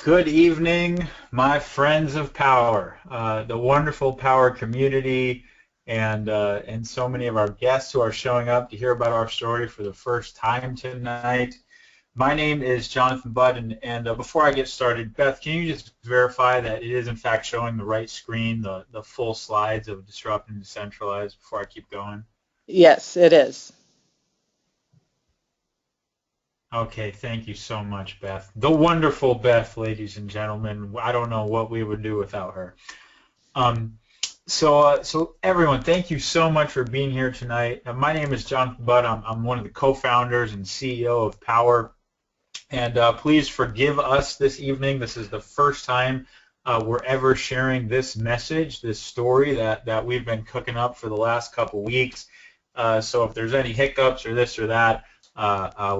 Good evening, my friends of Power, the wonderful Power community, and so many of our guests who are showing up to hear about our story for the first time tonight. My name is Jonathan Budd, and before I get started, Beth, can you just verify that it is in fact showing the right screen, the full slides of Disrupt and Decentralize before I keep going? Yes, it is. Okay, thank you so much, Beth. The wonderful Beth, ladies and gentlemen. I don't know what we would do without her. Um, so everyone, thank you so much for being here tonight. My name is Jonathan Budd. I'm one of the co-founders and CEO of Power. And please forgive us this evening. This is the first time we're ever sharing this message, this story that we've been cooking up for the last couple weeks. So if there's any hiccups or this or that,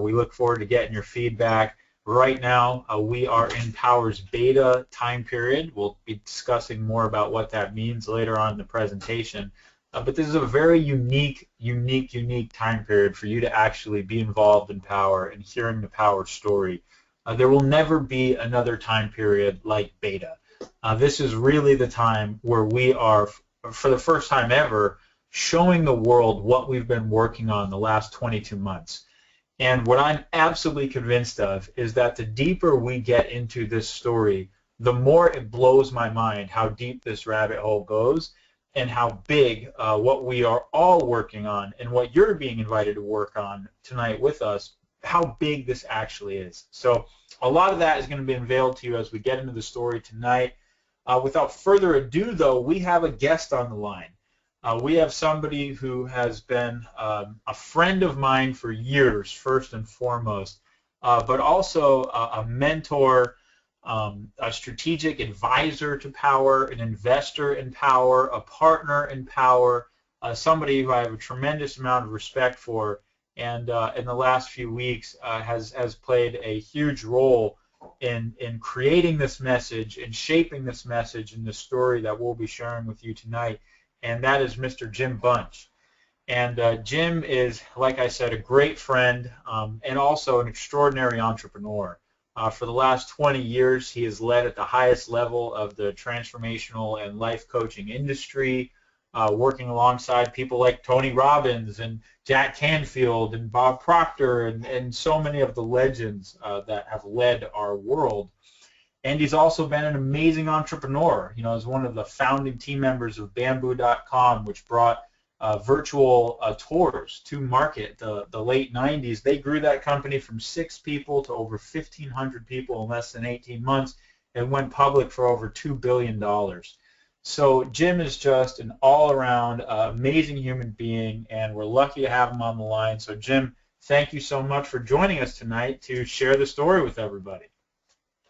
we look forward to getting your feedback. Right now, we are in Power's beta time period. We'll be discussing more about what that means later on in the presentation. But this is a very unique time period for you to actually be involved in Power and hearing the Power story. There will never be another time period like beta. This is really the time where we are, for the first time ever, showing the world what we've been working on the last 22 months. And what I'm absolutely convinced of is that the deeper we get into this story, the more it blows my mind how deep this rabbit hole goes and how big what we are all working on and what you're being invited to work on tonight with us, how big this actually is. So a lot of that is going to be unveiled to you as we get into the story tonight. Without further ado, though, we have a guest on the line. We have somebody who has been a friend of mine for years, first and foremost, but also a mentor, a strategic advisor to Power, an investor in Power, a partner in Power, somebody who I have a tremendous amount of respect for, and in the last few weeks has played a huge role in creating this message and shaping this message in the story that we'll be sharing with you tonight. And that is Mr. Jim Bunch. And Jim is, like I said, a great friend and also an extraordinary entrepreneur. For the last 20 years, he has led at the highest level of the transformational and life coaching industry, working alongside people like Tony Robbins and Jack Canfield and Bob Proctor and so many of the legends that have led our world. And he's also been an amazing entrepreneur. You know, as one of the founding team members of Bamboo.com, which brought virtual tours to market the late 90s. They grew that company from 6 people to over 1,500 people in less than 18 months and went public for over $2 billion. So Jim is just an all-around amazing human being, and we're lucky to have him on the line. So Jim, thank you so much for joining us tonight to share the story with everybody.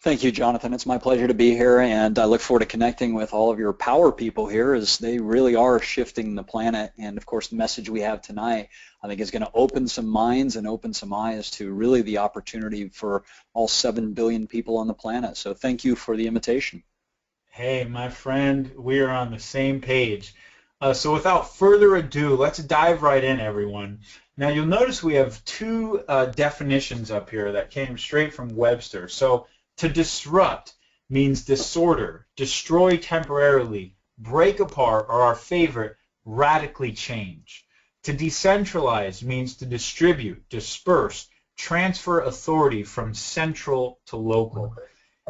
Thank you, Jonathan. It's my pleasure to be here, and I look forward to connecting with all of your power people here as they really are shifting the planet. And, of course, the message we have tonight, I think, is going to open some minds and open some eyes to really the opportunity for all 7 billion people on the planet. So thank you for the invitation. Hey, my friend, we are on the same page. So without further ado, let's dive right in, everyone. Now, you'll notice we have 2 definitions up here that came straight from Webster. So to disrupt means disorder, destroy temporarily, break apart, or our favorite, radically change. To decentralize means to distribute, disperse, transfer authority from central to local.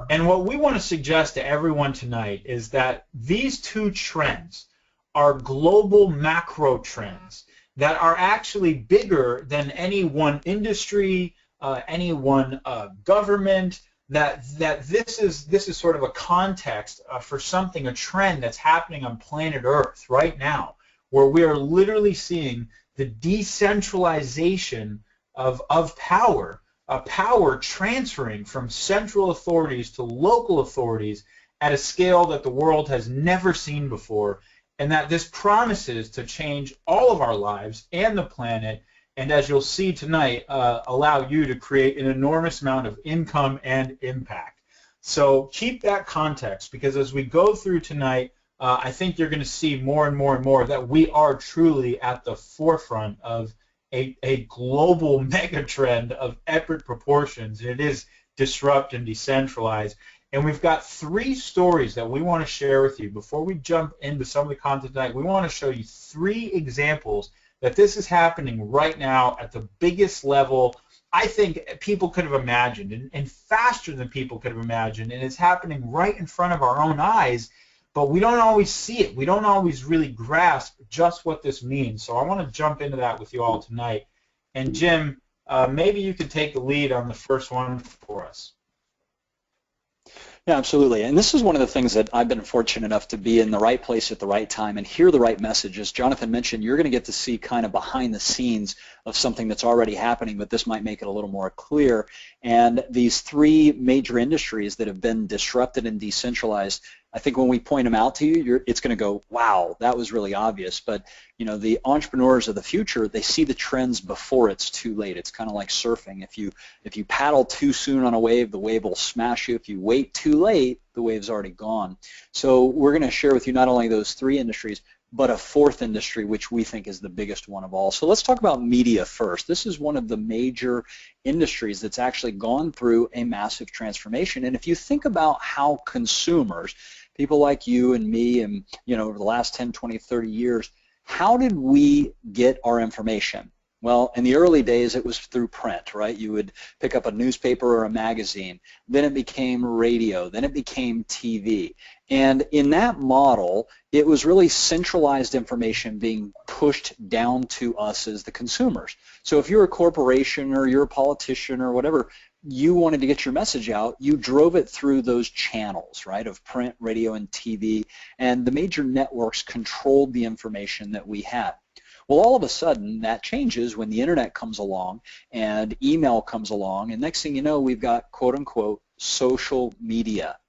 And what we want to suggest to everyone tonight is that these 2 trends are global macro trends that are actually bigger than any one industry, any one government, that this is sort of a context for something, a trend that's happening on planet Earth right now, where we are literally seeing the decentralization of power, power transferring from central authorities to local authorities at a scale that the world has never seen before, and that this promises to change all of our lives and the planet, and as you'll see tonight, allow you to create an enormous amount of income and impact. So keep that context, because as we go through tonight, I think you're going to see more and more and more that we are truly at the forefront of a global mega trend of epic proportions. It is disrupt and decentralize. And we've got 3 stories that we want to share with you. Before we jump into some of the content tonight, we want to show you 3 examples that this is happening right now at the biggest level I think people could have imagined, and faster than people could have imagined, and it's happening right in front of our own eyes, but we don't always see it. We don't always really grasp just what this means. So I want to jump into that with you all tonight. And Jim, maybe you could take the lead on the first one for us. Yeah, absolutely. And this is one of the things that I've been fortunate enough to be in the right place at the right time and hear the right messages. Jonathan mentioned you're going to get to see kind of behind the scenes of something that's already happening, but this might make it a little more clear. And these 3 major industries that have been disrupted and decentralized, I think when we point them out to you, it's going to go, wow, that was really obvious. But you know, the entrepreneurs of the future, they see the trends before it's too late. It's kind of like surfing. If you paddle too soon on a wave, the wave will smash you. If you wait too late, the wave's already gone. So we're going to share with you not only those 3 industries, but a 4th industry, which we think is the biggest one of all. So let's talk about media first. This is one of the major industries that's actually gone through a massive transformation. And if you think about how consumers, people like you and me and, you know, over the last 10, 20, 30 years, how did we get our information? Well, in the early days, it was through print, right? You would pick up a newspaper or a magazine. Then it became radio. Then it became TV. And in that model, it was really centralized information being pushed down to us as the consumers. So if you're a corporation or you're a politician or whatever, you wanted to get your message out, you drove it through those channels, right, of print, radio, and TV. And the major networks controlled the information that we had. Well, all of a sudden, that changes when the internet comes along and email comes along, and next thing you know, we've got, quote-unquote, social media.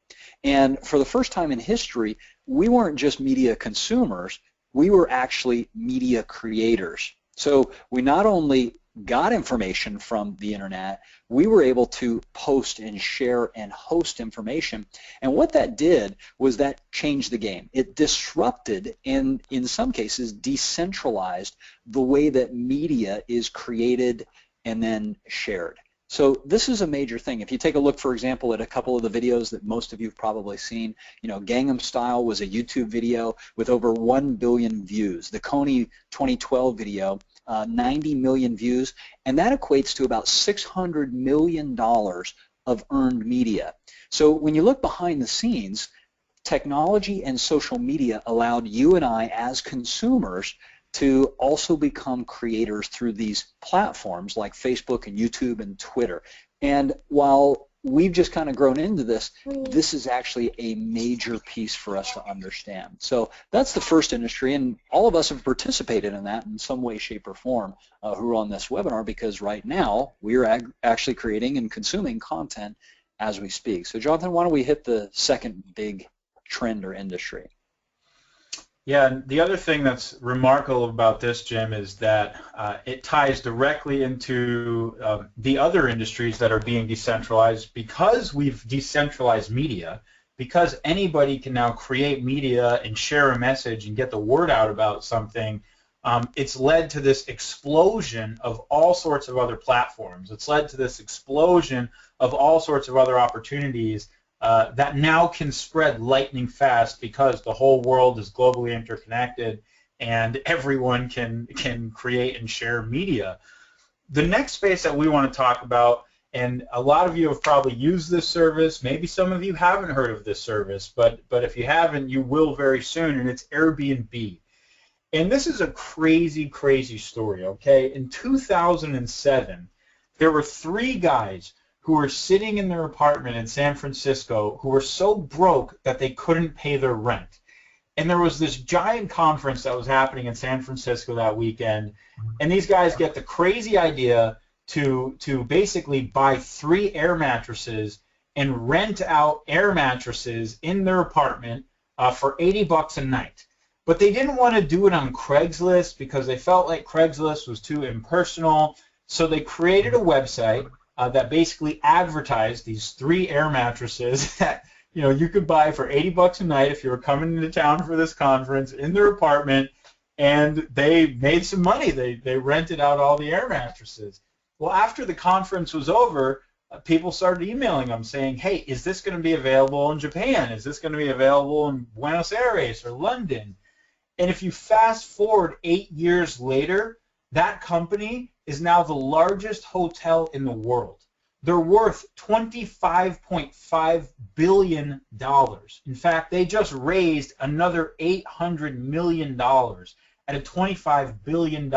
And for the first time in history, we weren't just media consumers, we were actually media creators. So we not only got information from the internet, we were able to post and share and host information. And what that did was that changed the game. It disrupted and in some cases decentralized the way that media is created and then shared. So this is a major thing. If you take a look, for example, at a couple of the videos that most of you have probably seen, you know, Gangnam Style was a YouTube video with over 1 billion views. The Coney 2012 video, 90 million views, and that equates to about $600 million of earned media. So when you look behind the scenes, technology and social media allowed you and I as consumers to also become creators through these platforms like Facebook and YouTube and Twitter. And while we've just kind of grown into this, this is actually a major piece for us to understand. So that's the first industry, and all of us have participated in that in some way, shape, or form who are on this webinar, because right now we're actually creating and consuming content as we speak. So Jonathan, why don't we hit the second big trend or industry? Yeah, and the other thing that's remarkable about this, Jim, is that it ties directly into the other industries that are being decentralized. Because we've decentralized media, because anybody can now create media and share a message and get the word out about something, it's led to this explosion of all sorts of other platforms. It's led to this explosion of all sorts of other opportunities that now can spread lightning fast because the whole world is globally interconnected and everyone can create and share media. The next space that we want to talk about, and a lot of you have probably used this service, maybe some of you haven't heard of this service, but if you haven't, you will very soon, and it's Airbnb. And this is a crazy, crazy story, okay? In 2007, there were 3 guys who were sitting in their apartment in San Francisco who were so broke that they couldn't pay their rent. And there was this giant conference that was happening in San Francisco that weekend, and these guys get the crazy idea to basically buy 3 air mattresses and rent out air mattresses in their apartment for $80 a night. But they didn't want to do it on Craigslist because they felt like Craigslist was too impersonal, so they created a website that basically advertised these 3 air mattresses that you could buy for $80 a night if you were coming into town for this conference in their apartment, and they made some money. They rented out all the air mattresses. Well, after the conference was over, people started emailing them saying, hey, is this going to be available in Japan? Is this going to be available in Buenos Aires or London? And if you fast forward 8 years later, that company is now the largest hotel in the world. They're worth $25.5 billion. In fact, they just raised another $800 million at a $25 billion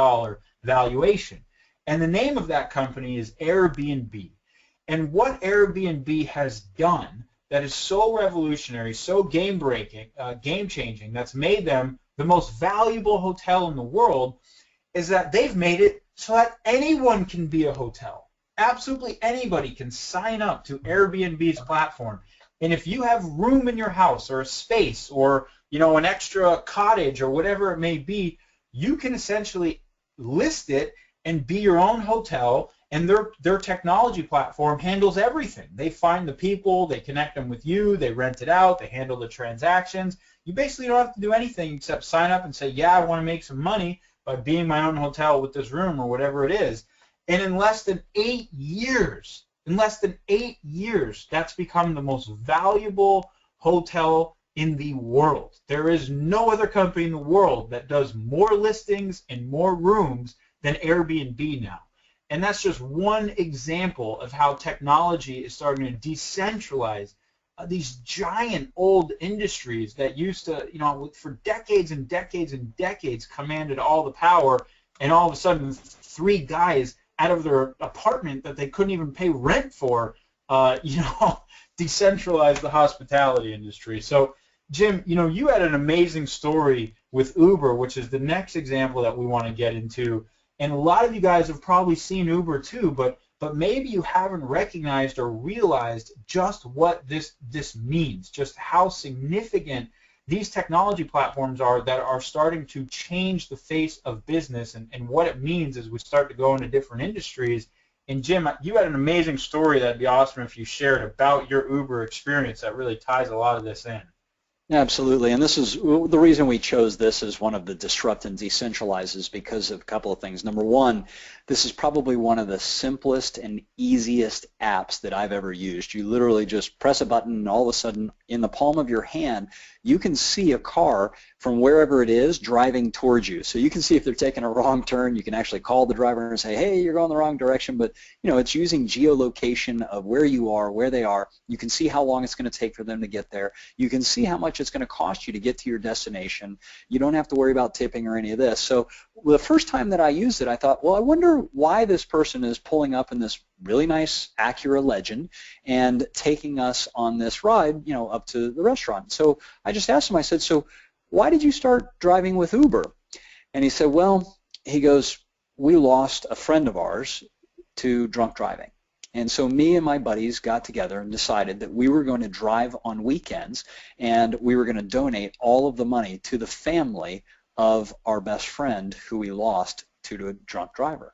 valuation. And the name of that company is Airbnb. And what Airbnb has done that is so revolutionary, so game-breaking, game-changing, that's made them the most valuable hotel in the world, is that they've made it so that anyone can be a hotel. Absolutely anybody can sign up to Airbnb's platform. And if you have room in your house or a space or, you know, an extra cottage or whatever it may be, you can essentially list it and be your own hotel, and their technology platform handles everything. They find the people, they connect them with you, they rent it out, they handle the transactions. You basically don't have to do anything except sign up and say, yeah, I want to make some money by being my own hotel with this room or whatever it is. And in less than 8 years, that's become the most valuable hotel in the world. There is no other company in the world that does more listings and more rooms than Airbnb now. And that's just one example of how technology is starting to decentralize these giant old industries that used to, you know, for decades and decades and decades commanded all the power, and all of a sudden 3 guys out of their apartment that they couldn't even pay rent for, decentralized the hospitality industry. So, Jim, you know, you had an amazing story with Uber, which is the next example that we want to get into. And a lot of you guys have probably seen Uber too, but maybe you haven't recognized or realized just what this means, just how significant these technology platforms are that are starting to change the face of business and what it means as we start to go into different industries. And Jim, you had an amazing story that'd be awesome if you shared about your Uber experience that really ties a lot of this in. Absolutely, and this is the reason we chose this as one of the disrupt and decentralize is because of a couple of things. Number one, this is probably one of the simplest and easiest apps that I've ever used. You literally just press a button and all of a sudden in the palm of your hand you can see a car from wherever it is driving towards you. So you can see if they're taking a wrong turn. You can actually call the driver and say, hey, you're going the wrong direction, but you know, it's using geolocation of where you are, where they are. You can see how long it's going to take for them to get there. You can see how much it's going to cost you to get to your destination. You don't have to worry about tipping or any of this. So the first time that I used it, I thought, well, I wonder why this person is pulling up in this really nice Acura Legend and taking us on this ride, you know, up to the restaurant. So I just asked him, I said, so why did you start driving with Uber? And he said, well, he goes, we lost a friend of ours to drunk driving. And so me and my buddies got together and decided that we were going to drive on weekends and we were going to donate all of the money to the family of our best friend who we lost to a drunk driver.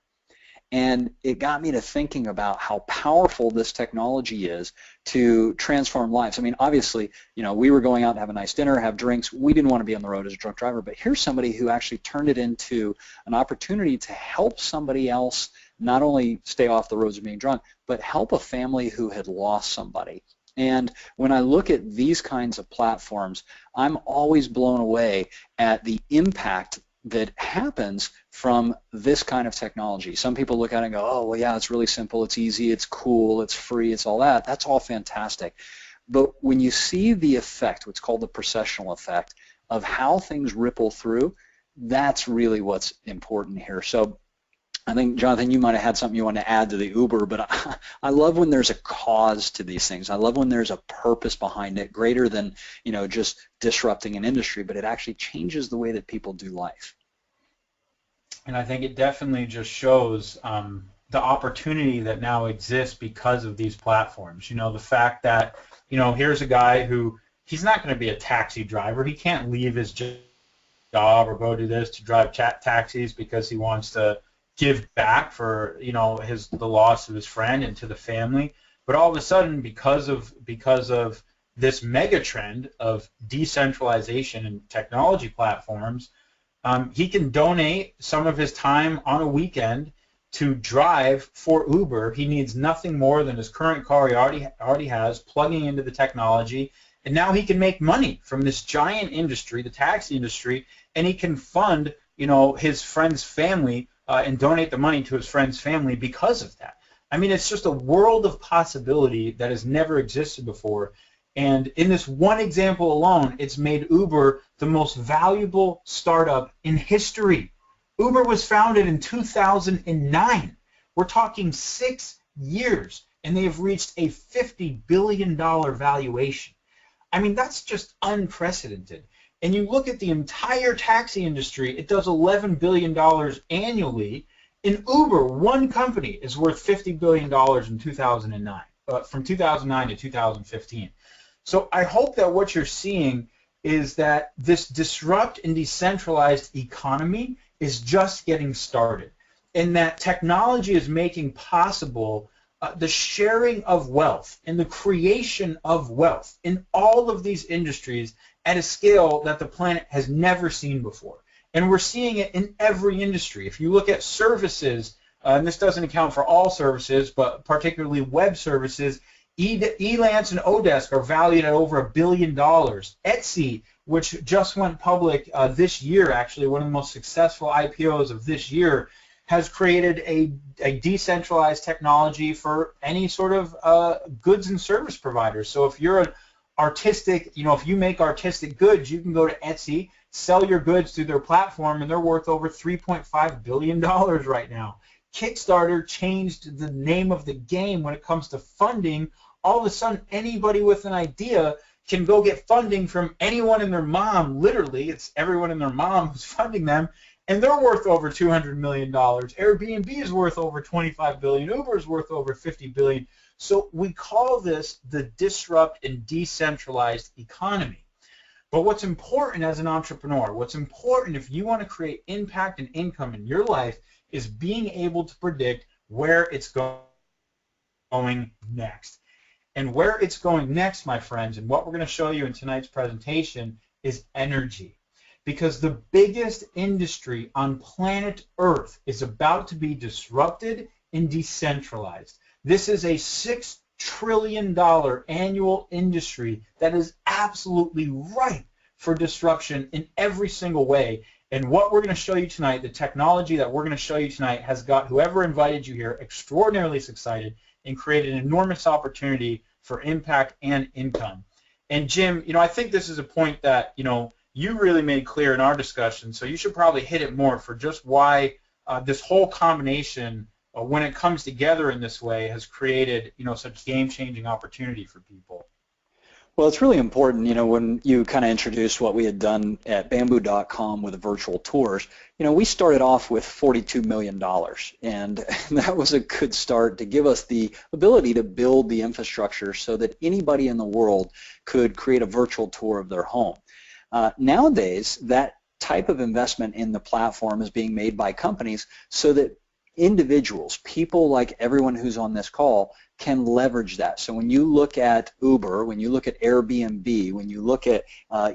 And it got me to thinking about how powerful this technology is to transform lives. I mean, obviously, you know, we were going out to have a nice dinner, have drinks. We didn't want to be on the road as a drunk driver, but here's somebody who actually turned it into an opportunity to help somebody else not only stay off the roads of being drunk, but help a family who had lost somebody. And when I look at these kinds of platforms, I'm always blown away at the impact that happens from this kind of technology. Some people look at it and go, oh, well, yeah, it's really simple, it's easy, it's cool, it's free, it's all that. That's all fantastic. But when you see the effect, what's called the processional effect, of how things ripple through, that's really what's important here. So I think, Jonathan, you might have had something you want to add to the Uber, but I love when there's a cause to these things. I love when there's a purpose behind it, greater than, you know, just disrupting an industry, but it actually changes the way that people do life. And I think it definitely just shows the opportunity that now exists because of these platforms. You know, the fact that, you know, here's a guy who, he's not going to be a taxi driver. He can't leave his job or go do this to drive taxis because he wants to give back for, you know, the loss of his friend and to the family. But all of a sudden, because of this mega trend of decentralization and technology platforms, he can donate some of his time on a weekend to drive for Uber. He needs nothing more than his current car he already has, plugging into the technology, and now he can make money from this giant industry, the taxi industry, and he can fund, his friend's family and donate the money to his friend's family because of that. I mean, it's just a world of possibility that has never existed before. And in this one example alone, it's made Uber the most valuable startup in history. Uber was founded in 2009. We're talking 6 years, and they have reached a $50 billion valuation. I mean, that's just unprecedented. And you look at the entire taxi industry, it does $11 billion annually. In Uber, one company is worth $50 billion in 2009, from 2009 to 2015. So I hope that what you're seeing is that this disrupt and decentralized economy is just getting started, and that technology is making possible the sharing of wealth and the creation of wealth in all of these industries at a scale that the planet has never seen before. And we're seeing it in every industry. If you look at services, and this doesn't account for all services, but particularly web services, Elance and Odesk are valued at over $1 billion. Etsy, which just went public this year, actually, one of the most successful IPOs of this year, has created a decentralized technology for any sort of goods and service provider. So if you're an artistic, if you make artistic goods, you can go to Etsy, sell your goods through their platform, and they're worth over $3.5 billion right now. Kickstarter changed the name of the game when it comes to funding. All of a sudden, anybody with an idea can go get funding from anyone and their mom. Literally, it's everyone and their mom who's funding them, and they're worth over $200 million. Airbnb is worth over $25 billion. Uber is worth over $50 billion. So we call this the disrupt and decentralized economy. But what's important as an entrepreneur, what's important if you want to create impact and income in your life, is being able to predict where it's going next. And where it's going next, my friends, and what we're going to show you in tonight's presentation is energy. Because the biggest industry on planet Earth is about to be disrupted and decentralized. This is a $6 trillion annual industry that is absolutely ripe for disruption in every single way. And what we're going to show you tonight, the technology that we're going to show you tonight, has got whoever invited you here extraordinarily excited and created an enormous opportunity for impact and income. And Jim, I think this is a point that, you really made clear in our discussion, so you should probably hit it more for just why this whole combination, when it comes together in this way, has created, such game-changing opportunity for people. Well, it's really important, when you kind of introduced what we had done at bamboo.com with the virtual tours, we started off with $42 million, and that was a good start to give us the ability to build the infrastructure so that anybody in the world could create a virtual tour of their home. Nowadays, that type of investment in the platform is being made by companies so that individuals, people like everyone who's on this call, can leverage that. So when you look at Uber, when you look at Airbnb, when you look at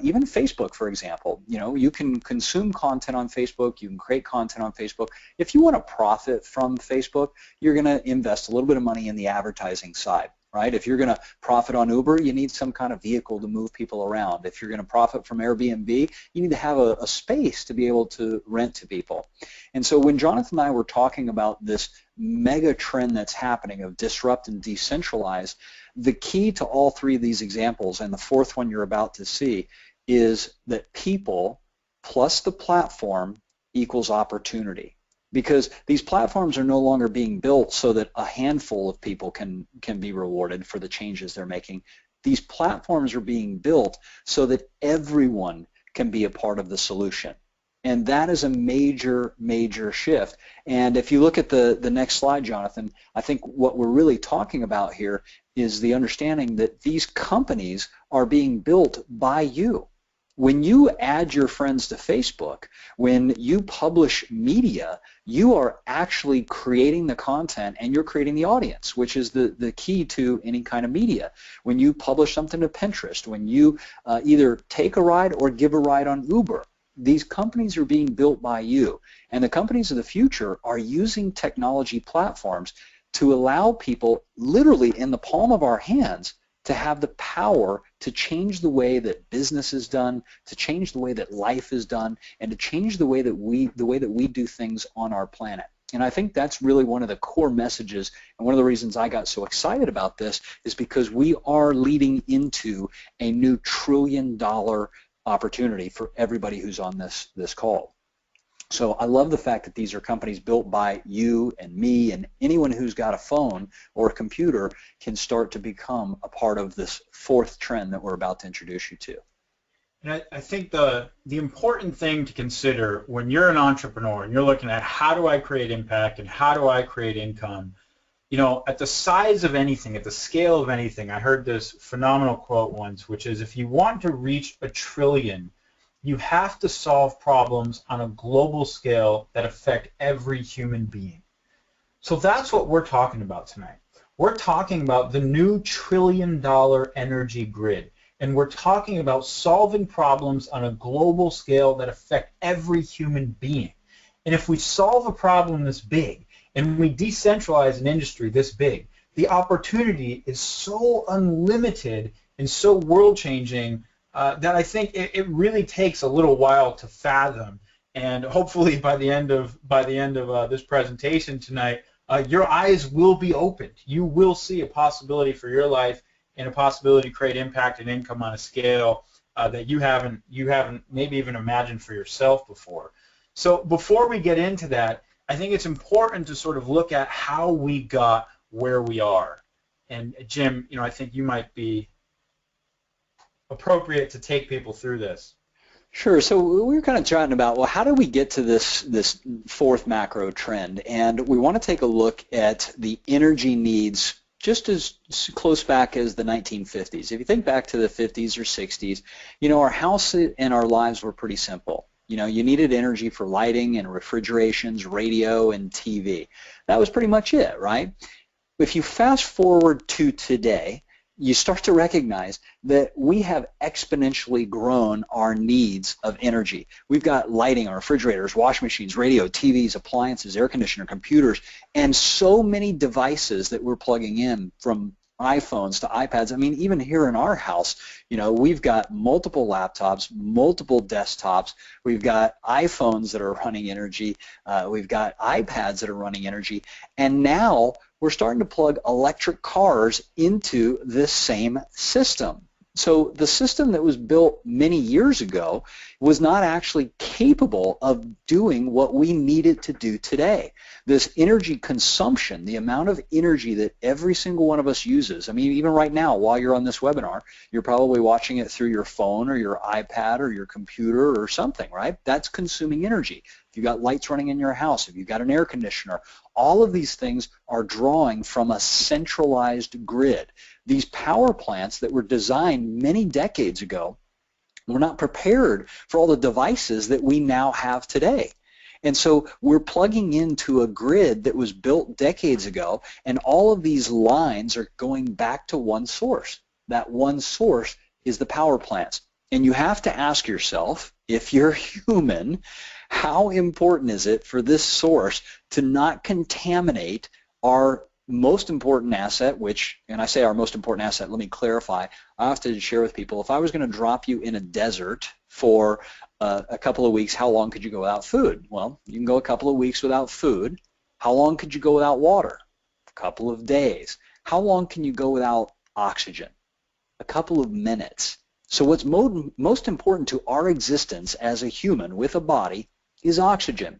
even Facebook, for example, you can consume content on Facebook, you can create content on Facebook. If you want to profit from Facebook, you're going to invest a little bit of money in the advertising side. Right? If you're going to profit on Uber, you need some kind of vehicle to move people around. If you're going to profit from Airbnb, you need to have a space to be able to rent to people. And so when Jonathan and I were talking about this mega trend that's happening of disrupt and decentralize, the key to all three of these examples, and the fourth one you're about to see, is that people plus the platform equals opportunity. Because these platforms are no longer being built so that a handful of people can be rewarded for the changes they're making. These platforms are being built so that everyone can be a part of the solution. And that is a major, major shift. And if you look at the next slide, Jonathan, I think what we're really talking about here is the understanding that these companies are being built by you. When you add your friends to Facebook, when you publish media, you are actually creating the content and you're creating the audience, which is the key to any kind of media. When you publish something to Pinterest, when you either take a ride or give a ride on Uber, these companies are being built by you. And the companies of the future are using technology platforms to allow people literally in the palm of our hands to have the power to change the way that business is done, to change the way that life is done, and to change the way that we do things on our planet. And I think that's really one of the core messages, and one of the reasons I got so excited about this is because we are leading into a new trillion-dollar opportunity for everybody who's on this call. So I love the fact that these are companies built by you and me, and anyone who's got a phone or a computer can start to become a part of this fourth trend that we're about to introduce you to. And I think the important thing to consider when you're an entrepreneur and you're looking at how do I create impact and how do I create income, you know, at the size of anything, at the scale of anything, I heard this phenomenal quote once, which is if you want to reach $1 trillion, you have to solve problems on a global scale that affect every human being. So that's what we're talking about tonight. We're talking about the new $1 trillion energy grid. And we're talking about solving problems on a global scale that affect every human being. And if we solve a problem this big and we decentralize an industry this big, the opportunity is so unlimited and so world-changing that I think it really takes a little while to fathom. And hopefully by the end of this presentation tonight, your eyes will be opened. You will see a possibility for your life and a possibility to create impact and income on a scale that you haven't maybe even imagined for yourself before. So before we get into that, I think it's important to sort of look at how we got where we are. And Jim, you know, I think you might be appropriate to take people through this. Sure. So we were kind of chatting about, well, how do we get to this fourth macro trend? And we want to take a look at the energy needs just as close back as the 1950s. If you think back to the 50s or 60s, you know, our house and our lives were pretty simple. You know, you needed energy for lighting and refrigerations, radio, and TV. That was pretty much it, right? If you fast forward to today, you start to recognize that we have exponentially grown our needs of energy. We've got lighting, our refrigerators, washing machines, radio, TVs, appliances, air conditioner, computers, and so many devices that we're plugging in, from iPhones to iPads. I mean, even here in our house, you know, we've got multiple laptops, multiple desktops, we've got iPhones that are running energy, we've got iPads that are running energy, and now we're starting to plug electric cars into this same system. So the system that was built many years ago was not actually capable of doing what we need it to do today. This energy consumption, the amount of energy that every single one of us uses, I mean, even right now while you're on this webinar, you're probably watching it through your phone or your iPad or your computer or something, right? That's consuming energy. If you've got lights running in your house, if you've got an air conditioner, all of these things are drawing from a centralized grid. These power plants that were designed many decades ago were not prepared for all the devices that we now have today. And so we're plugging into a grid that was built decades ago, and all of these lines are going back to one source. That one source is the power plants. And you have to ask yourself, if you're human, how important is it for this source to not contaminate our most important asset, which, and I say our most important asset, let me clarify, I often share with people, if I was going to drop you in a desert for a couple of weeks, how long could you go without food? Well, you can go a couple of weeks without food. How long could you go without water? A couple of days. How long can you go without oxygen? A couple of minutes. So what's most important to our existence as a human with a body is oxygen.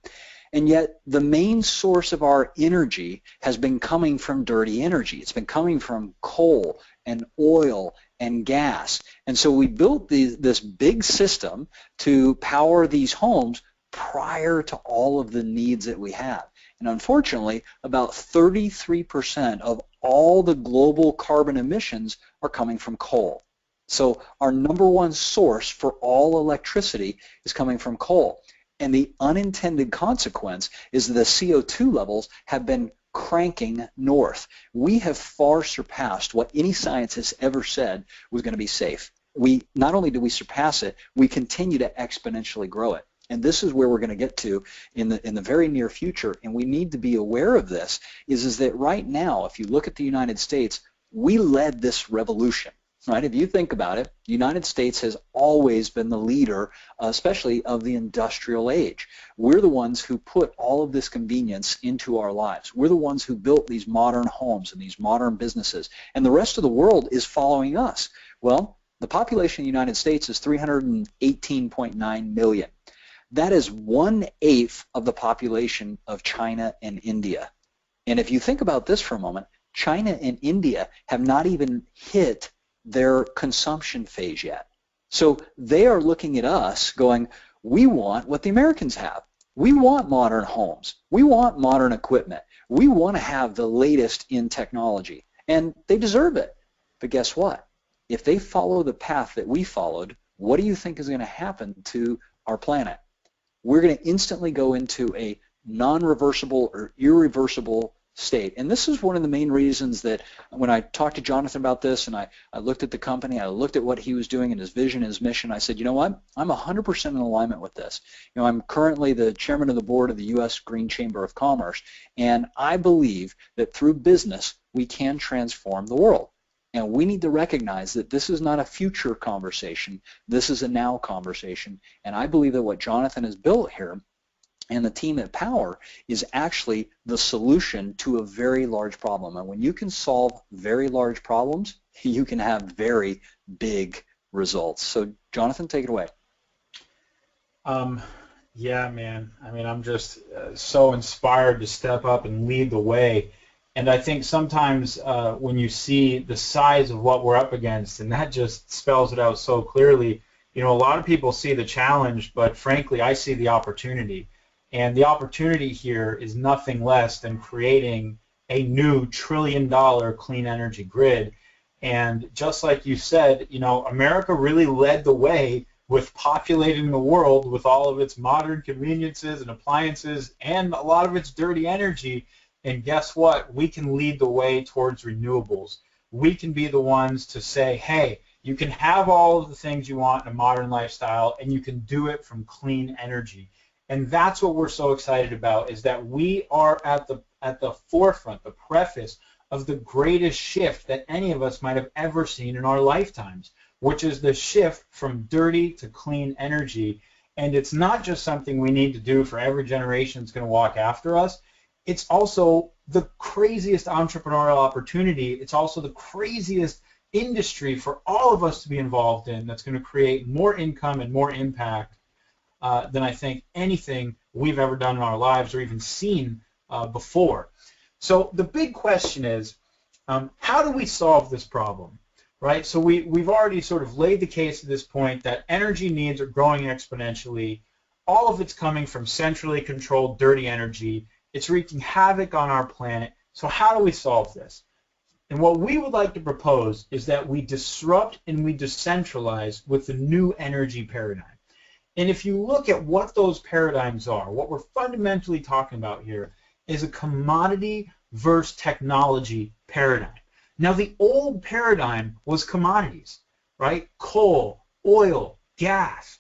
And yet the main source of our energy has been coming from dirty energy. It's been coming from coal and oil and gas. And so we built this big system to power these homes prior to all of the needs that we have. And unfortunately, about 33% of all the global carbon emissions are coming from coal. So our number one source for all electricity is coming from coal. And the unintended consequence is that the CO2 levels have been cranking north. We have far surpassed what any scientist ever said was going to be safe. we not only do we surpass it, we continue to exponentially grow it. And this is where we're going to get to in the very near future, and we need to be aware of this, is that right now, if you look at the United States, we led this revolution, right? If you think about it, the United States has always been the leader, especially of the industrial age. We're the ones who put all of this convenience into our lives. We're the ones who built these modern homes and these modern businesses, and the rest of the world is following us. Well, the population of the United States is 318.9 million. That is 1/8 of the population of China and India. And if you think about this for a moment, China and India have not even hit their consumption phase yet. So they are looking at us going, we want what the Americans have. We want modern homes. We want modern equipment. We want to have the latest in technology. And they deserve it. But guess what? If they follow the path that we followed, what do you think is going to happen to our planet? We're going to instantly go into a non-reversible or irreversible state. And this is one of the main reasons that when I talked to Jonathan about this and I looked at the company, I looked at what he was doing and his vision, his mission, I said, you know what, I'm 100% in alignment with this. You know, I'm currently the chairman of the board of the U.S. Green Chamber of Commerce, and I believe that through business we can transform the world. And we need to recognize that this is not a future conversation, this is a now conversation. And I believe that what Jonathan has built here and the team at Powur is actually the solution to a very large problem. And when you can solve very large problems, you can have very big results. So Jonathan, take it away. Yeah, man. I mean, I'm just so inspired to step up and lead the way. And I think sometimes when you see the size of what we're up against, and that just spells it out so clearly, you know, a lot of people see the challenge, but frankly, I see the opportunity. And the opportunity here is nothing less than creating a new $1 trillion clean energy grid. And just like you said, you know, America really led the way with populating the world with all of its modern conveniences and appliances and a lot of its dirty energy. And guess what? We can lead the way towards renewables. We can be the ones to say, hey, you can have all of the things you want in a modern lifestyle, and you can do it from clean energy. And that's what we're so excited about, is that we are at the forefront, the preface of the greatest shift that any of us might have ever seen in our lifetimes, which is the shift from dirty to clean energy. And it's not just something we need to do for every generation that's going to walk after us. It's also the craziest entrepreneurial opportunity. It's also the craziest industry for all of us to be involved in that's going to create more income and more impact than I think anything we've ever done in our lives or even seen before. So the big question is, how do we solve this problem, right? So we've already sort of laid the case at this point that energy needs are growing exponentially. All of it's coming from centrally controlled dirty energy. It's wreaking havoc on our planet. So how do we solve this? And what we would like to propose is that we disrupt and we decentralize with the new energy paradigm. And if you look at what those paradigms are, what we're fundamentally talking about here is a commodity versus technology paradigm. Now, the old paradigm was commodities, right? Coal, oil, gas.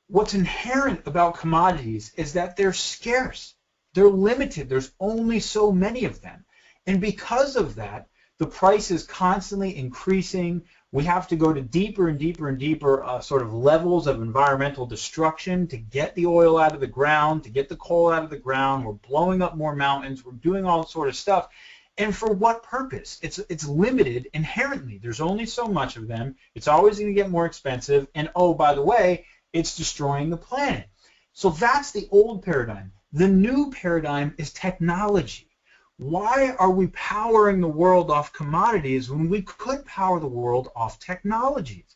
What's inherent about commodities is that they're scarce. They're limited. There's only so many of them. And because of that, the price is constantly increasing. We have to go to deeper and deeper and deeper sort of levels of environmental destruction to get the oil out of the ground, to get the coal out of the ground. We're blowing up more mountains. We're doing all sort of stuff. And for what purpose? It's limited inherently. There's only so much of them. It's always going to get more expensive. And oh, by the way, it's destroying the planet. So that's the old paradigm. The new paradigm is technology. Why are we powering the world off commodities when we could power the world off technologies?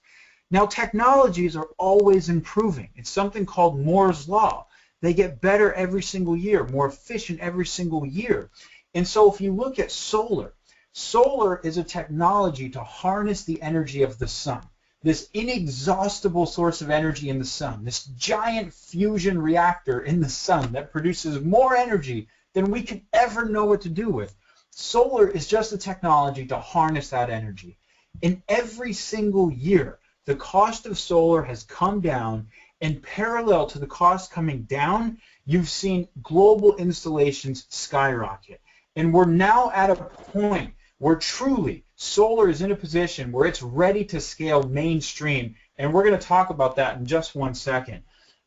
Now, technologies are always improving. It's something called Moore's Law. They get better every single year, more efficient every single year. And so if you look at solar, solar is a technology to harness the energy of the sun, this inexhaustible source of energy in the sun, this giant fusion reactor in the sun that produces more energy than we could ever know what to do with. Solar is just a technology to harness that energy. And every single year, the cost of solar has come down, and parallel to the cost coming down, you've seen global installations skyrocket. And we're now at a point where truly solar is in a position where it's ready to scale mainstream, and we're going to talk about that in just one second.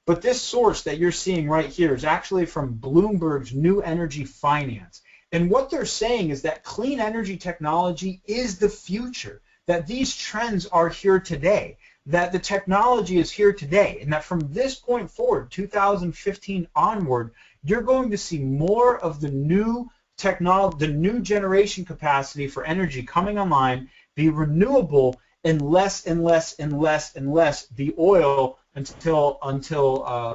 But this source that you're seeing right here is actually from Bloomberg's New Energy Finance. And what they're saying is that clean energy technology is the future, that these trends are here today, that the technology is here today, and that from this point forward, 2015 onward, you're going to see more of the new technology, the new generation capacity for energy coming online be renewable, and less and less and less and less the oil until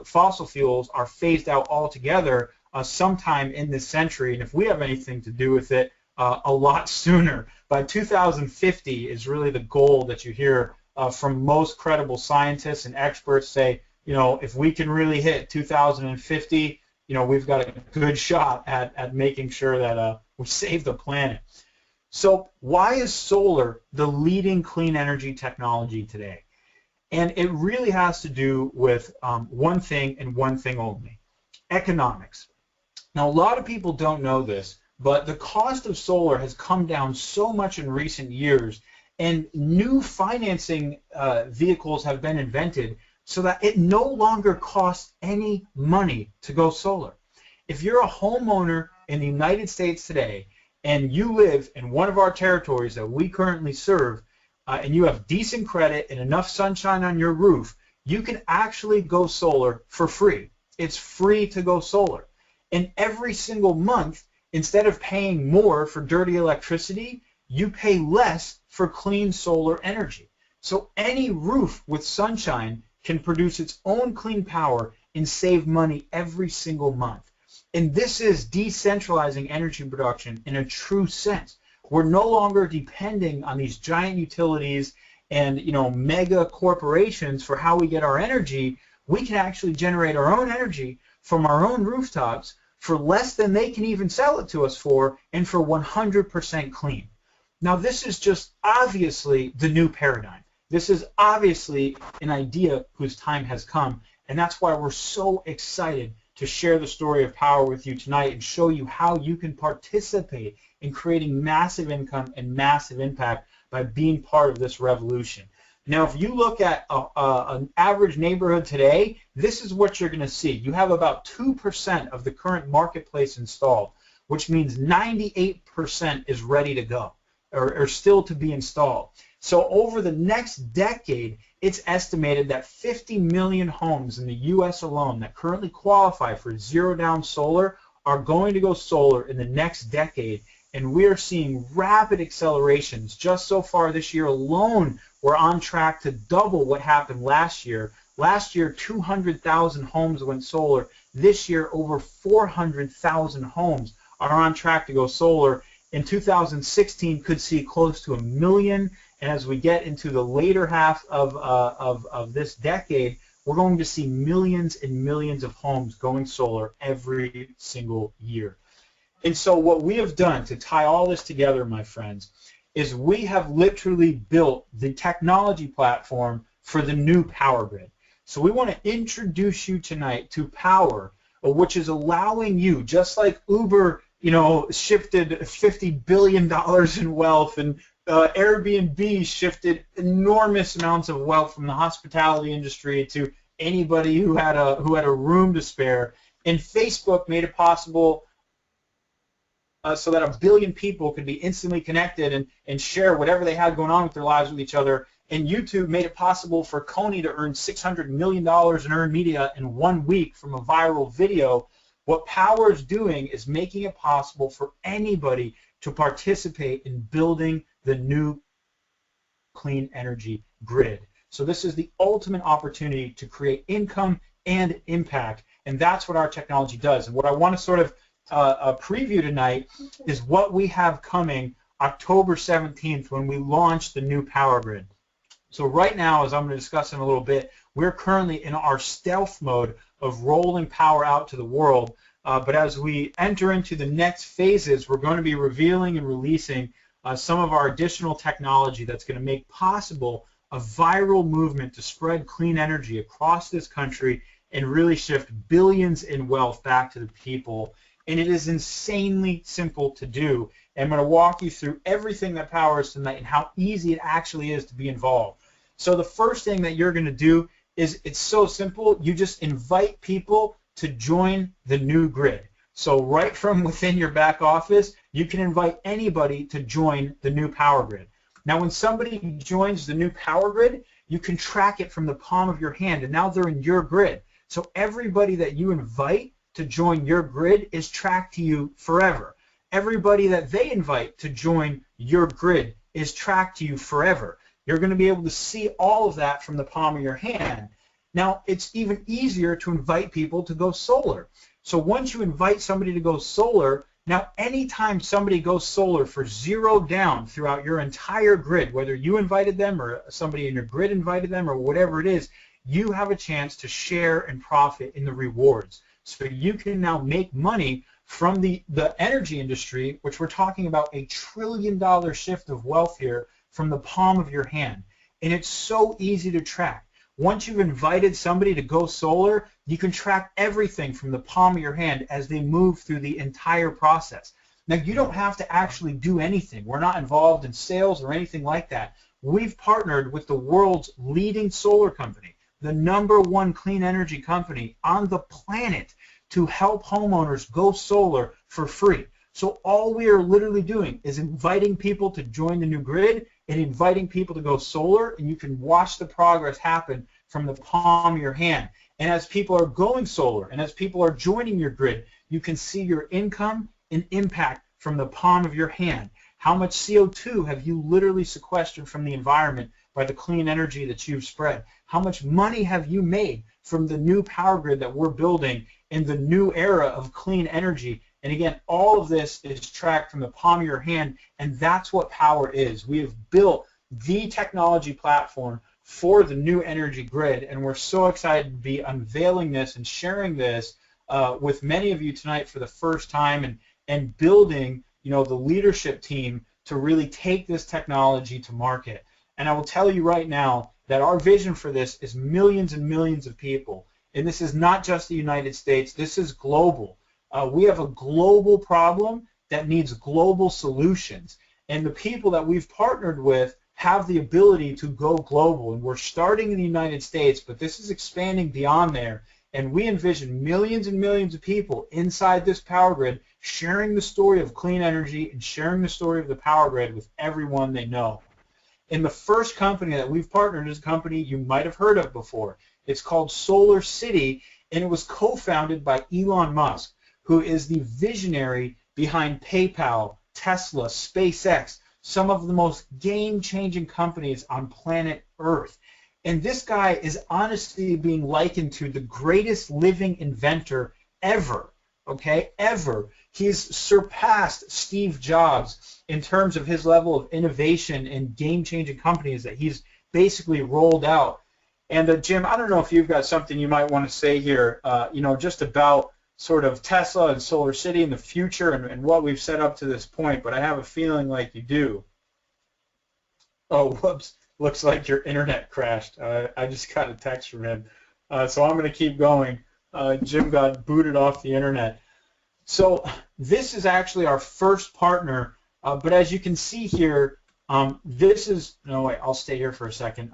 fossil fuels are phased out altogether sometime in this century. And if we have anything to do with it, a lot sooner. By 2050 is really the goal that you hear from most credible scientists and experts say, if we can really hit 2050, we've got a good shot at making sure that we save the planet. So why is solar the leading clean energy technology today? And it really has to do with one thing and one thing only: economics. Now, a lot of people don't know this, but the cost of solar has come down so much in recent years, and new financing vehicles have been invented so that it no longer costs any money to go solar. If you're a homeowner in the United States today and you live in one of our territories that we currently serve, and you have decent credit and enough sunshine on your roof, you can actually go solar for free. It's free to go solar. And every single month, instead of paying more for dirty electricity, you pay less for clean solar energy. So any roof with sunshine can produce its own clean power and save money every single month. And this is decentralizing energy production in a true sense. We're no longer depending on these giant utilities and mega corporations for how we get our energy. We can actually generate our own energy from our own rooftops for less than they can even sell it to us for, and for 100% clean. Now, this is just obviously the new paradigm. This is obviously an idea whose time has come, and that's why we're so excited to share the story of Powur with you tonight and show you how you can participate in creating massive income and massive impact by being part of this revolution. Now, if you look at an average neighborhood today, this is what you're going to see. You have about 2% of the current marketplace installed, which means 98% is ready to go or still to be installed. So over the next decade, it's estimated that 50 million homes in the U.S. alone that currently qualify for zero-down solar are going to go solar in the next decade, and we are seeing rapid accelerations. Just so far this year alone, we're on track to double what happened last year. Last year, 200,000 homes went solar. This year, over 400,000 homes are on track to go solar. In 2016, could see close to 1 million. And as we get into the later half of this decade, we're going to see millions and millions of homes going solar every single year. And so what we have done to tie all this together, my friends, is we have literally built the technology platform for the new power grid. So we want to introduce you tonight to Powur, which is allowing you, just like Uber, shifted $50 billion in wealth, and Airbnb shifted enormous amounts of wealth from the hospitality industry to anybody who had a room to spare. And Facebook made it possible so that 1 billion people could be instantly connected and share whatever they had going on with their lives with each other. And YouTube made it possible for Coney to earn $600 million in earned media in 1 week from a viral video. What Powur is doing is making it possible for anybody to participate in building the new clean energy grid. So this is the ultimate opportunity to create income and impact, and that's what our technology does. And what I want to sort of preview tonight is what we have coming October 17th when we launch the new Powur grid. So right now, as I'm going to discuss in a little bit, we're currently in our stealth mode of rolling Powur out to the world. But as we enter into the next phases, we're going to be revealing and releasing some of our additional technology that's going to make possible a viral movement to spread clean energy across this country and really shift billions in wealth back to the people. And it is insanely simple to do. And I'm going to walk you through everything that Powur is tonight and how easy it actually is to be involved. So the first thing that you're going to do is, it's so simple. You just invite people to join the new grid. So right from within your back office, you can invite anybody to join the new power grid. Now, when somebody joins the new power grid, you can track it from the palm of your hand, and now they're in your grid. So everybody that you invite to join your grid is tracked to you forever. Everybody that they invite to join your grid is tracked to you forever. You're going to be able to see all of that from the palm of your hand. Now, it's even easier to invite people to go solar. So once you invite somebody to go solar, now anytime somebody goes solar for zero down throughout your entire grid, whether you invited them or somebody in your grid invited them or whatever it is, you have a chance to share and profit in the rewards. So you can now make money from the energy industry, which we're talking about $1 trillion shift of wealth here, from the palm of your hand. And it's so easy to track. Once you've invited somebody to go solar, you can track everything from the palm of your hand as they move through the entire process. Now, you don't have to actually do anything. We're not involved in sales or anything like that. We've partnered with the world's leading solar company, the #1 clean energy company on the planet, to help homeowners go solar for free. So all we are literally doing is inviting people to join the new grid and inviting people to go solar, and you can watch the progress happen from the palm of your hand. And as people are going solar and as people are joining your grid, you can see your income and impact from the palm of your hand. How much CO2 have you literally sequestered from the environment by the clean energy that you've spread? How much money have you made from the new power grid that we're building in the new era of clean energy? And again, all of this is tracked from the palm of your hand, and that's what Powur is. We have built the technology platform for the new energy grid, and we're so excited to be unveiling this and sharing this with many of you tonight for the first time, and building, the leadership team to really take this technology to market. And I will tell you right now that our vision for this is millions and millions of people. And this is not just the United States, this is global. We have a global problem that needs global solutions. And the people that we've partnered with have the ability to go global. And we're starting in the United States, but this is expanding beyond there. And we envision millions and millions of people inside this power grid sharing the story of clean energy and sharing the story of the power grid with everyone they know. And the first company that we've partnered is a company you might have heard of before. It's called Solar City, and it was co-founded by Elon Musk, who is the visionary behind PayPal, Tesla, SpaceX, some of the most game-changing companies on planet Earth. And this guy is honestly being likened to the greatest living inventor ever, okay, ever. He's surpassed Steve Jobs in terms of his level of innovation and game-changing companies that he's basically rolled out. And Jim, I don't know if you've got something you might want to say here, just about sort of Tesla and Solar City in the future and what we've set up to this point, but I have a feeling like you do. Oh, whoops. Looks like your internet crashed. I just got a text from him. So I'm going to keep going. Jim got booted off the internet. So this is actually our first partner, but as you can see here, this is, no wait, I'll stay here for a second.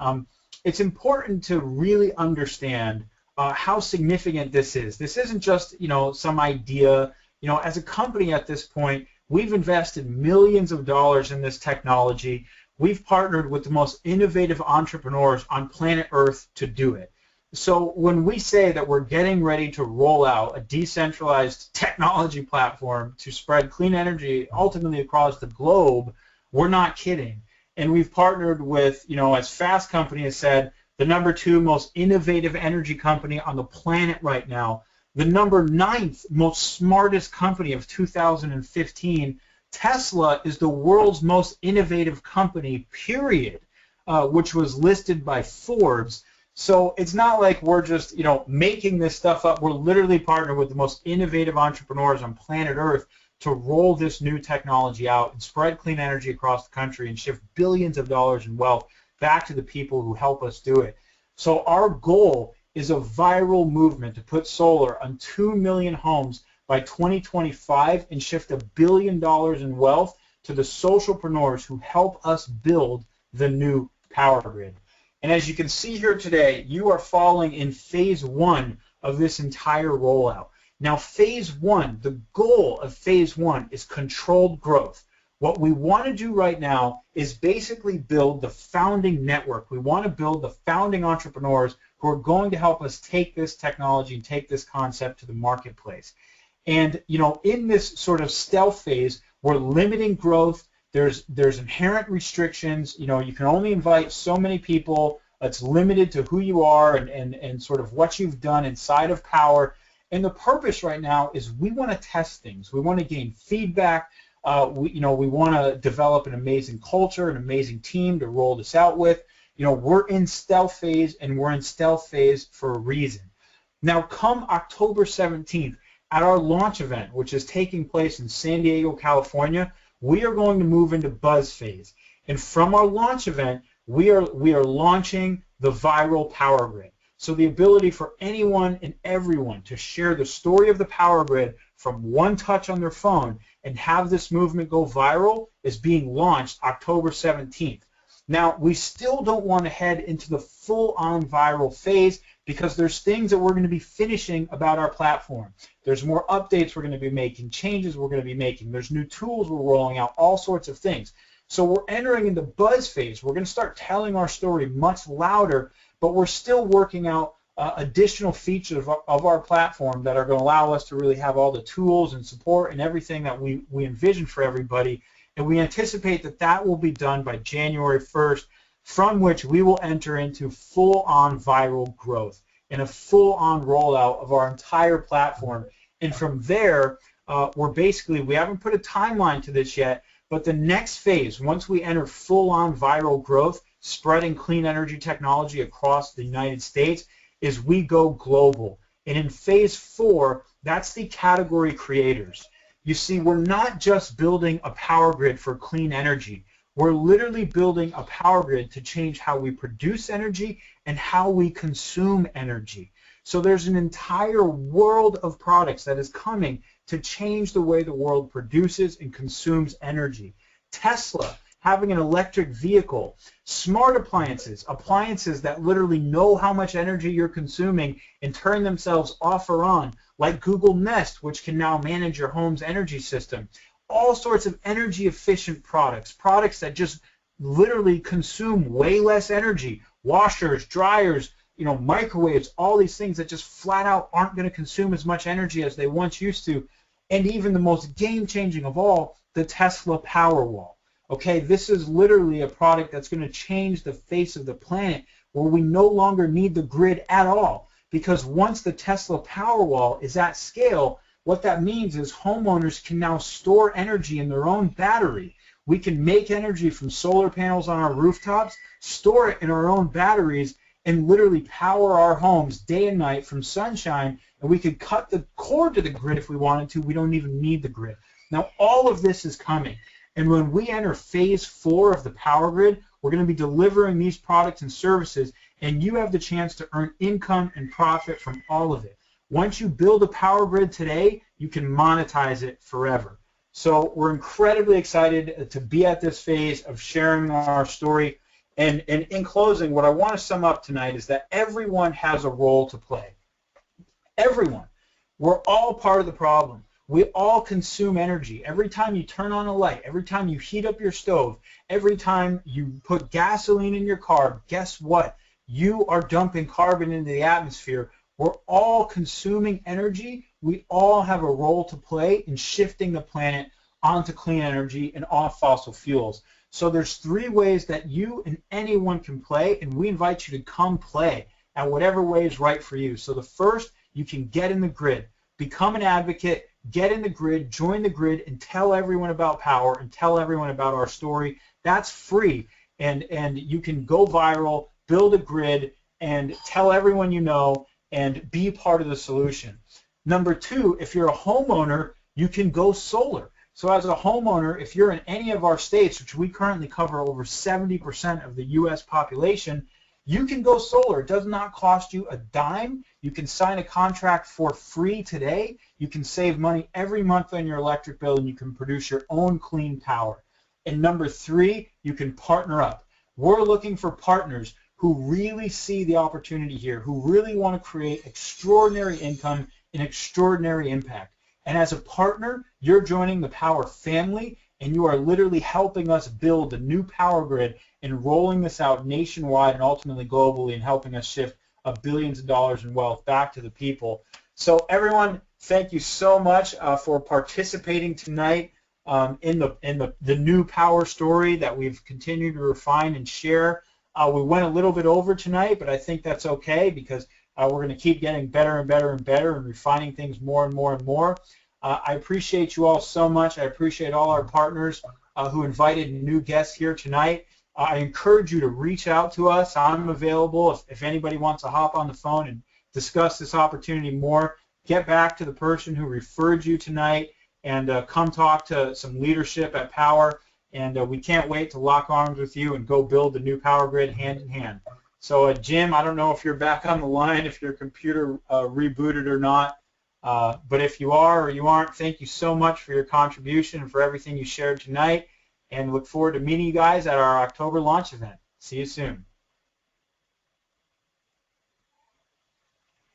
It's important to really understand how significant this is. This isn't just, some idea. As a company at this point, we've invested millions of dollars in this technology. We've partnered with the most innovative entrepreneurs on planet Earth to do it. So when we say that we're getting ready to roll out a decentralized technology platform to spread clean energy ultimately across the globe, we're not kidding. And we've partnered with, as Fast Company has said, the #2 most innovative energy company on the planet right now, the #9th most smartest company of 2015. Tesla is the world's most innovative company, period, which was listed by Forbes. So it's not like we're just, making this stuff up. We're literally partnered with the most innovative entrepreneurs on planet Earth to roll this new technology out and spread clean energy across the country and shift billions of dollars in wealth back to the people who help us do it. So our goal is a viral movement to put solar on 2 million homes by 2025 and shift $1 billion in wealth to the socialpreneurs who help us build the new power grid. And as you can see here today, you are falling in phase 1 of this entire rollout. Now, phase 1, the goal of phase 1 is controlled growth. What we want to do right now is basically build the founding network. We want to build the founding entrepreneurs who are going to help us take this technology and take this concept to the marketplace. And, you know, in this sort of stealth phase, we're limiting growth. There's inherent restrictions. You know, you can only invite so many people. It's limited to who you are and sort of what you've done inside of Powur. And the purpose right now is we want to test things. We want to gain feedback. We want to develop an amazing culture, an amazing team to roll this out with. You know, we're in stealth phase, and we're in stealth phase for a reason. Now, come October 17th, at our launch event, which is taking place in San Diego, California, we are going to move into buzz phase. And from our launch event, we are launching the viral power grid. So the ability for anyone and everyone to share the story of the power grid from one touch on their phone and have this movement go viral is being launched October 17th. Now, we still don't want to head into the full-on viral phase because there's things that we're going to be finishing about our platform. There's more updates we're going to be making, changes we're going to be making. There's new tools we're rolling out, all sorts of things. So we're entering into buzz phase. We're going to start telling our story much louder, but we're still working out additional features of our platform that are going to allow us to really have all the tools and support and everything that we envision for everybody. And we anticipate that that will be done by January 1st, from which we will enter into full-on viral growth and a full-on rollout of our entire platform. And from there, we haven't put a timeline to this yet, but the next phase, once we enter full-on viral growth, spreading clean energy technology across the United States, is we go global. And in phase 4, that's the category creators. You see, we're not just building a power grid for clean energy. We're literally building a power grid to change how we produce energy and how we consume energy. So there's an entire world of products that is coming to change the way the world produces and consumes energy. Tesla, having an electric vehicle, smart appliances, appliances that literally know how much energy you're consuming and turn themselves off or on, like Google Nest, which can now manage your home's energy system. All sorts of energy efficient products, products that just literally consume way less energy, washers, dryers, microwaves, all these things that just flat out aren't going to consume as much energy as they once used to. And even the most game-changing of all, the Tesla Powerwall. Okay, this is literally a product that's going to change the face of the planet, where we no longer need the grid at all, because once the Tesla Powerwall is at scale, what that means is homeowners can now store energy in their own battery. We can make energy from solar panels on our rooftops, store it in our own batteries, and literally power our homes day and night from sunshine, and we could cut the cord to the grid if we wanted to. We don't even need the grid. Now, all of this is coming. And when we enter phase 4 of the power grid, we're going to be delivering these products and services, and you have the chance to earn income and profit from all of it. Once you build a power grid today, you can monetize it forever. So we're incredibly excited to be at this phase of sharing our story. And in closing, what I want to sum up tonight is that everyone has a role to play. Everyone. We're all part of the problem. We all consume energy. Every time you turn on a light, every time you heat up your stove, every time you put gasoline in your car, guess what? You are dumping carbon into the atmosphere. We're all consuming energy. We all have a role to play in shifting the planet onto clean energy and off fossil fuels. So there's 3 ways that you and anyone can play, and we invite you to come play at whatever way is right for you. So the first, you can get in the grid. Become an advocate, get in the grid, join the grid, and tell everyone about Powur and tell everyone about our story. That's free, and you can go viral, build a grid, and tell everyone you know, and be part of the solution. Number 2, if you're a homeowner, you can go solar. So as a homeowner, if you're in any of our states, which we currently cover over 70% of the U.S. population, you can go solar. It does not cost you a dime. You can sign a contract for free today. You can save money every month on your electric bill, and you can produce your own clean power. And number 3, you can partner up. We're looking for partners who really see the opportunity here, who really want to create extraordinary income and extraordinary impact. And as a partner, you're joining the Powur family, and you are literally helping us build a new power grid and rolling this out nationwide and ultimately globally, and helping us shift billions of dollars in wealth back to the people. So everyone, thank you so much for participating tonight in the new Powur story that we've continued to refine and share. We went a little bit over tonight, but I think that's okay, because we're going to keep getting better and better and better and refining things more and more and more. I appreciate you all so much. I appreciate all our partners who invited new guests here tonight. I encourage you to reach out to us. I'm available if anybody wants to hop on the phone and discuss this opportunity more. Get back to the person who referred you tonight, and come talk to some leadership at Powur. And we can't wait to lock arms with you and go build the new power grid hand in hand. So Jim, I don't know if you're back on the line, if your computer rebooted or not. But if you are or you aren't, thank you so much for your contribution and for everything you shared tonight, and look forward to meeting you guys at our October launch event. See you soon.